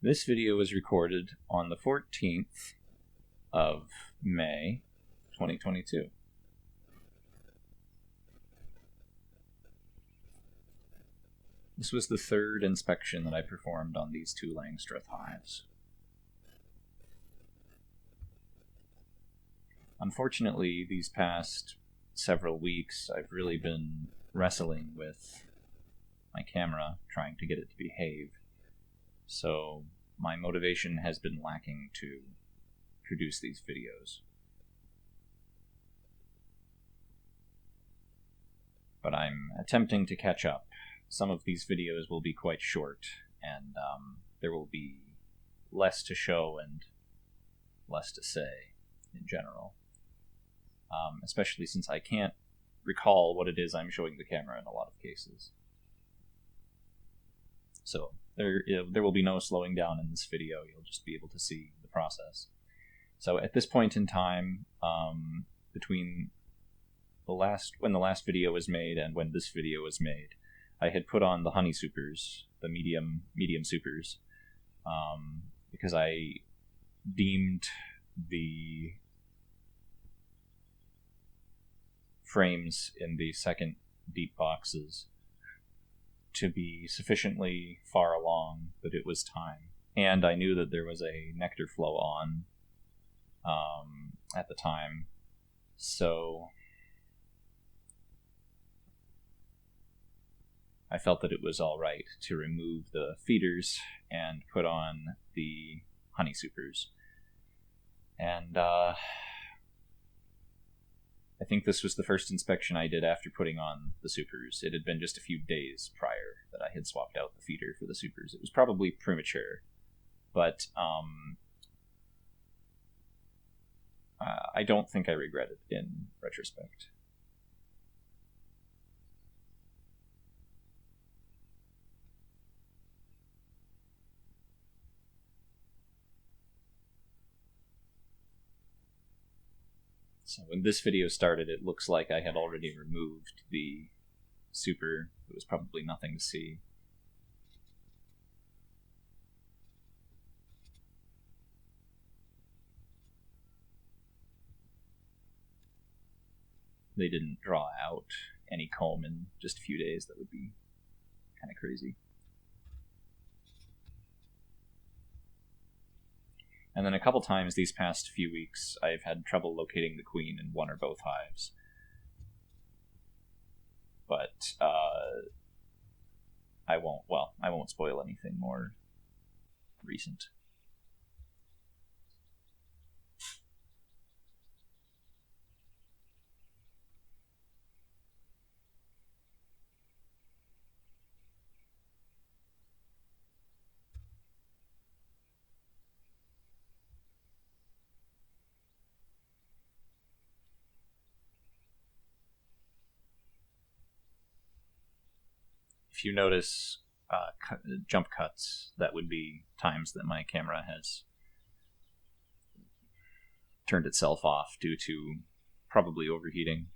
This video was recorded on the 14th of May, 2022. This was the third inspection that I performed on these two Langstroth hives. Unfortunately, these past several weeks, I've really been wrestling with my camera, trying to get it to behave. So my motivation has been lacking to produce these videos. But I'm attempting to catch up. Some of these videos will be quite short, and there will be less to show and less to say in general. Especially since I can't recall what it is I'm showing the camera in a lot of cases. So there will be no slowing down in this video. You'll just be able to see the process. So at this point in time, between when the last video was made and when this video was made, I had put on the honey supers, the medium supers, because I deemed the frames in the second deep boxes to be sufficiently far along that it was time. And I knew that there was a nectar flow on at the time, so I felt that it was alright to remove the feeders and put on the honey supers. And I think this was the first inspection I did after putting on the supers. It had been just a few days prior that I had swapped out the feeder for the supers. It was probably premature, but I don't think I regret it in retrospect. So when this video started, it looks like I had already removed the super. It was probably nothing to see. They didn't draw out any comb in just a few days. That would be kind of crazy. And then a couple times these past few weeks, I've had trouble locating the queen in one or both hives. But I won't spoil anything more recent. If you notice jump cuts, that would be times that my camera has turned itself off due to probably overheating.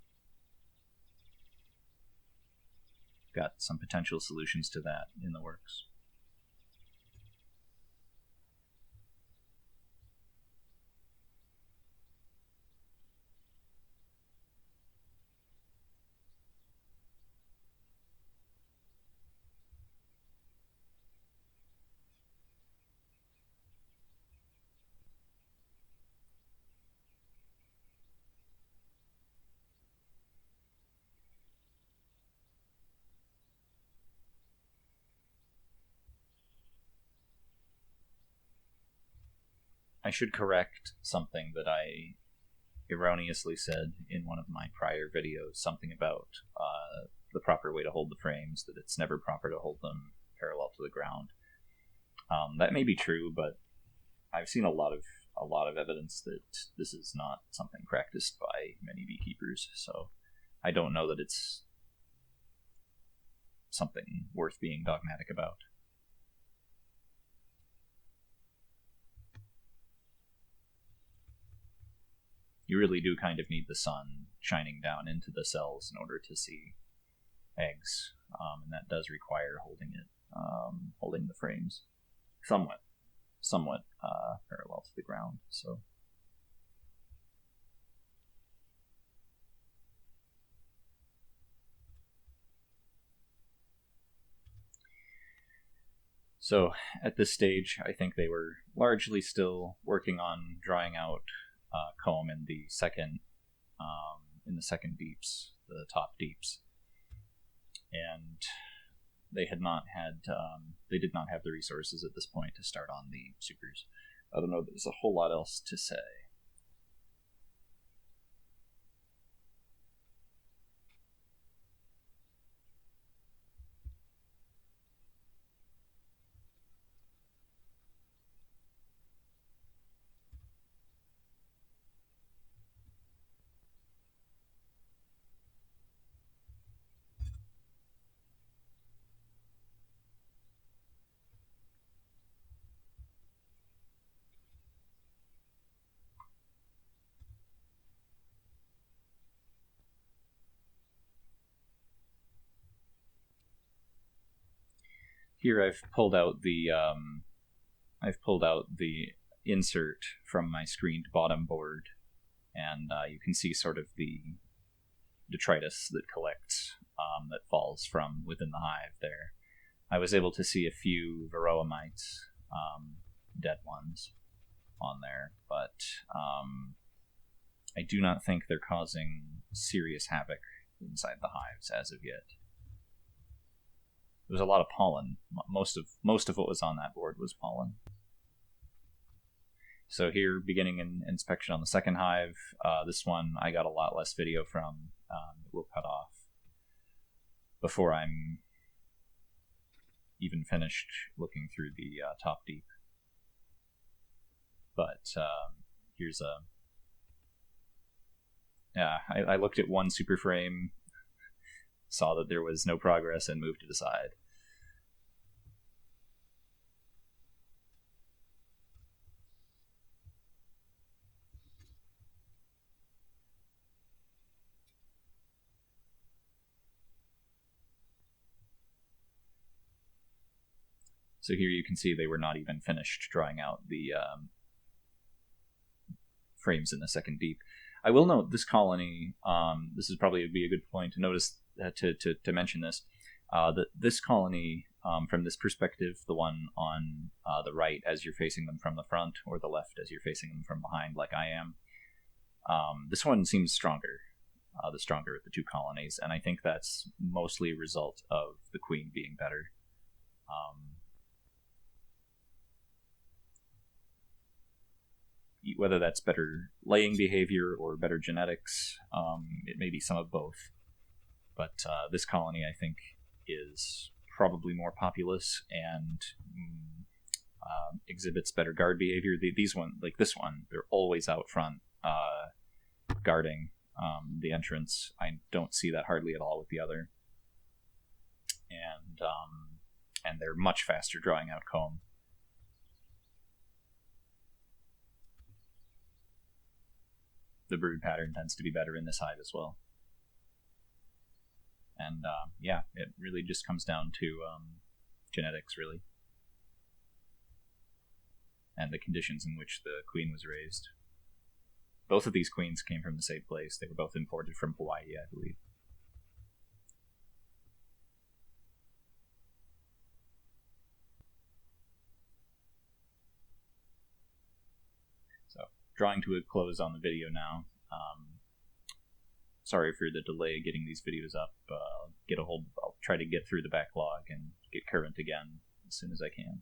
Got some potential solutions to that in the works. I should correct something that I erroneously said in one of my prior videos, something about the proper way to hold the frames, that it's never proper to hold them parallel to the ground. That may be true, but I've seen a lot of evidence that this is not something practiced by many beekeepers, so I don't know that it's something worth being dogmatic about. You really do kind of need the sun shining down into the cells in order to see eggs, and that does require holding the frames somewhat. somewhat parallel to the ground. So at this stage, I think they were largely still working on drawing out comb in the second deeps, the top deeps, and they did not have the resources at this point to start on the supers. I don't know that there's a whole lot else to say. Here I've pulled out the insert from my screened bottom board, and you can see sort of the detritus that collects, that falls from within the hive there. I was able to see a few varroa mites, dead ones, on there, but I do not think they're causing serious havoc inside the hives as of yet. There was a lot of pollen. Most of what was on that board was pollen. So here, beginning an inspection on the second hive. This one I got a lot less video from. We'll cut off before I'm even finished looking through the top deep. But here's I looked at one super frame, saw that there was no progress, and moved to the side. So here you can see they were not even finished drawing out the frames in the second deep. I will note this colony, this is probably be a good point to notice, to mention this, that this colony, from this perspective, the one on the right as you're facing them from the front, or the left as you're facing them from behind, like I am, this one seems stronger, the stronger of the two colonies, and I think that's mostly a result of the queen being better. Whether that's better laying behavior or better genetics, it may be some of both. But this colony, I think, is probably more populous and exhibits better guard behavior. These one, like this one, they're always out front guarding the entrance. I don't see that hardly at all with the other. And they're much faster drawing out comb. The brood pattern tends to be better in this hive as well. And it really just comes down to genetics, really, and the conditions in which the queen was raised. Both of these queens came from the same place. They were both imported from Hawaii, I believe. So, drawing to a close on the video now. Sorry for the delay getting these videos up. I'll try to get through the backlog and get current again as soon as I can.